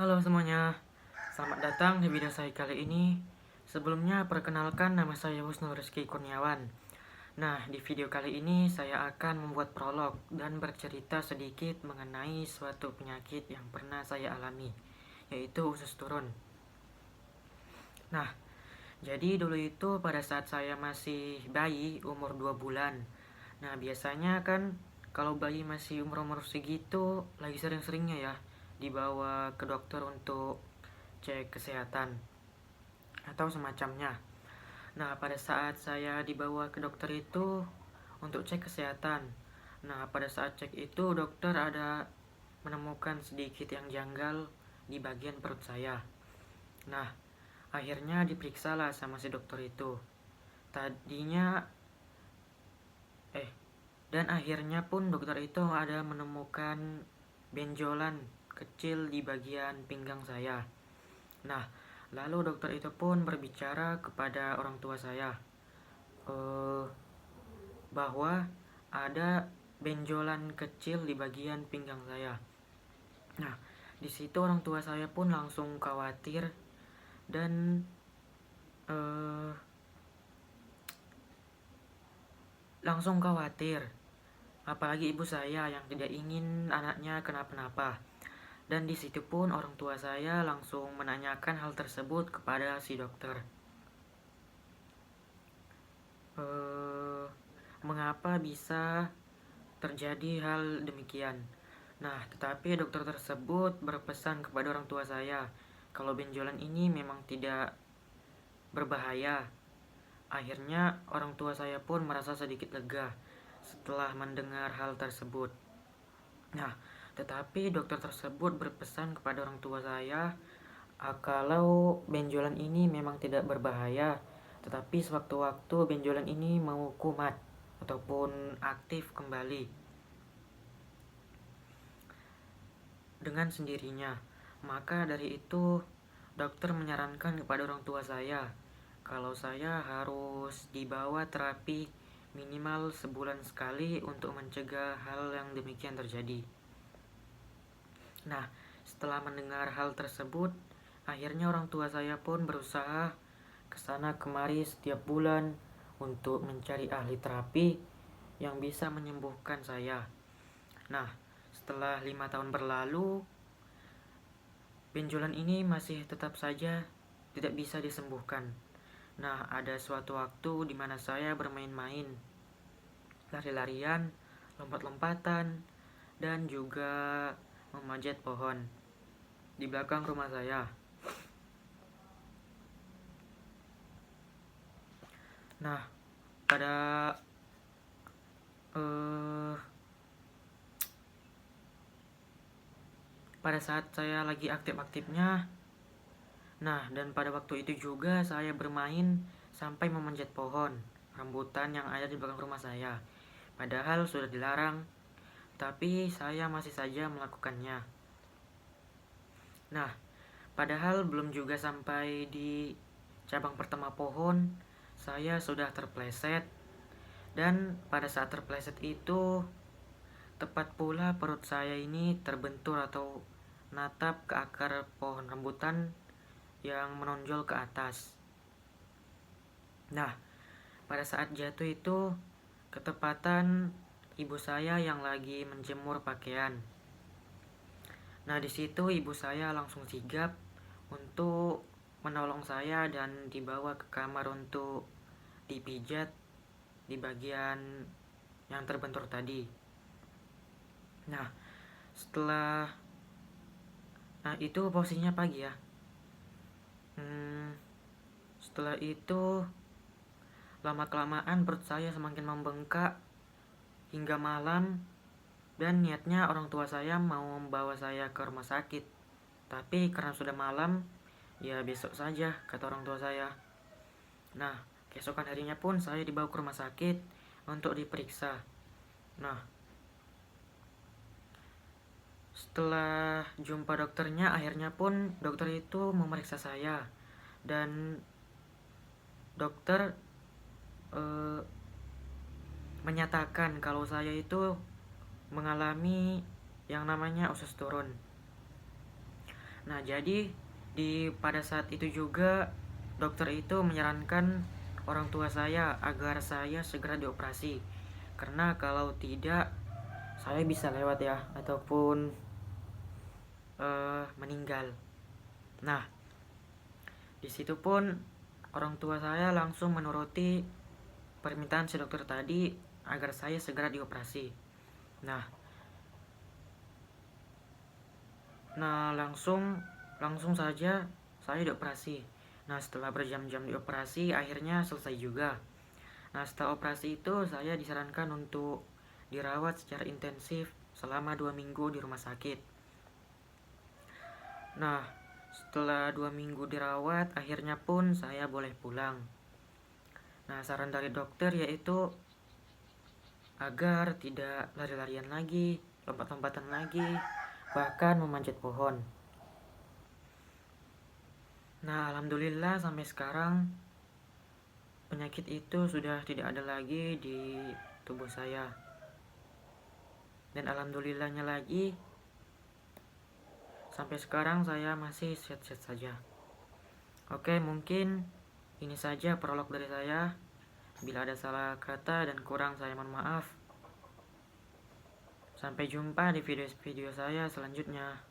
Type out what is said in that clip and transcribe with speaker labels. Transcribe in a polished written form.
Speaker 1: Halo semuanya, selamat datang di video saya kali ini. Sebelumnya, perkenalkan nama saya Husnul Rizky Kurniawan. Nah, di video kali ini saya akan membuat prolog dan bercerita sedikit mengenai suatu penyakit yang pernah saya alami, yaitu usus turun. Nah, jadi dulu itu pada saat saya masih bayi, umur 2 bulan. Nah, biasanya kan kalau bayi masih umur-umur segitu, lagi sering-seringnya ya, dibawa ke dokter untuk cek kesehatan atau semacamnya. Nah, pada saat saya dibawa ke dokter itu untuk cek kesehatan. Nah, pada saat cek itu dokter ada menemukan sedikit yang janggal di bagian perut saya. Nah, akhirnya diperiksalah sama si dokter itu. Tadinya dan akhirnya pun dokter itu ada menemukan benjolan kecil di bagian pinggang saya. Nah, lalu dokter itu pun berbicara kepada orang tua saya eh, bahwa ada benjolan kecil di bagian pinggang saya. Nah, di situ orang tua saya pun langsung khawatir dan eh, langsung khawatir. Apalagi ibu saya yang tidak ingin anaknya kenapa-napa. Dan di situ pun orang tua saya langsung menanyakan hal tersebut kepada si dokter. Eh, Mengapa bisa terjadi hal demikian? Nah, tetapi dokter tersebut berpesan kepada orang tua saya kalau benjolan ini memang tidak berbahaya. Akhirnya orang tua saya pun merasa sedikit lega setelah mendengar hal tersebut. Nah, tetapi dokter tersebut berpesan kepada orang tua saya kalau benjolan ini memang tidak berbahaya, tetapi sewaktu-waktu benjolan ini mau kumat ataupun aktif kembali dengan sendirinya. Maka dari itu, dokter menyarankan kepada orang tua saya kalau saya harus dibawa terapi minimal sebulan sekali untuk mencegah hal yang demikian terjadi. Nah, setelah mendengar hal tersebut, akhirnya orang tua saya pun berusaha kesana kemari setiap bulan untuk mencari ahli terapi yang bisa menyembuhkan saya. Nah, setelah 5 tahun berlalu, benjolan ini masih tetap saja tidak bisa disembuhkan. Nah, ada suatu waktu di mana saya bermain-main, lari-larian, lompat-lompatan, dan juga memanjat pohon di belakang rumah saya. Nah, pada eh, pada saat saya lagi aktif-aktifnya, nah dan pada waktu itu juga saya bermain sampai memanjat pohon rambutan yang ada di belakang rumah saya. Padahal sudah dilarang, tapi saya masih saja melakukannya. Nah, padahal belum juga sampai di cabang pertama pohon, saya sudah terpleset. Dan pada saat terpleset itu, tepat pula perut saya ini terbentur atau natap ke akar pohon rambutan yang menonjol ke atas. Nah, pada saat jatuh itu, ketepatan ibu saya yang lagi menjemur pakaian. Nah, di situ ibu saya langsung sigap untuk menolong saya dan dibawa ke kamar untuk dipijat di bagian yang terbentur tadi. Nah, setelah itu posisinya pagi ya. Setelah itu lama kelamaan perut saya semakin membengkak hingga malam, dan niatnya orang tua saya mau membawa saya ke rumah sakit. Tapi karena sudah malam, ya besok saja kata orang tua saya. Nah, keesokan harinya pun saya dibawa ke rumah sakit untuk diperiksa. Nah, setelah jumpa dokternya, akhirnya pun dokter itu memeriksa saya. Dan dokter menyatakan kalau saya itu mengalami yang namanya usus turun. Nah, jadi pada saat itu juga dokter itu menyarankan orang tua saya agar saya segera dioperasi. Karena kalau tidak saya bisa lewat ya ataupun meninggal. Nah, di situ pun orang tua saya langsung menuruti permintaan si dokter tadi agar saya segera dioperasi. Nah, langsung saja saya dioperasi. Nah, setelah berjam-jam dioperasi, akhirnya selesai juga. Nah, setelah operasi itu saya disarankan untuk dirawat secara intensif selama 2 minggu di rumah sakit. Nah, setelah 2 minggu dirawat, akhirnya pun saya boleh pulang. Nah, saran dari dokter yaitu agar tidak lari-larian lagi, lompat-lompatan lagi, bahkan memanjat pohon. Nah, alhamdulillah sampai sekarang penyakit itu sudah tidak ada lagi di tubuh saya. Dan alhamdulillahnya lagi, sampai sekarang saya masih sehat-sehat saja. Oke, mungkin ini saja prolog dari saya. Bila ada salah kata dan kurang, saya mohon maaf. Sampai jumpa di video-video saya selanjutnya.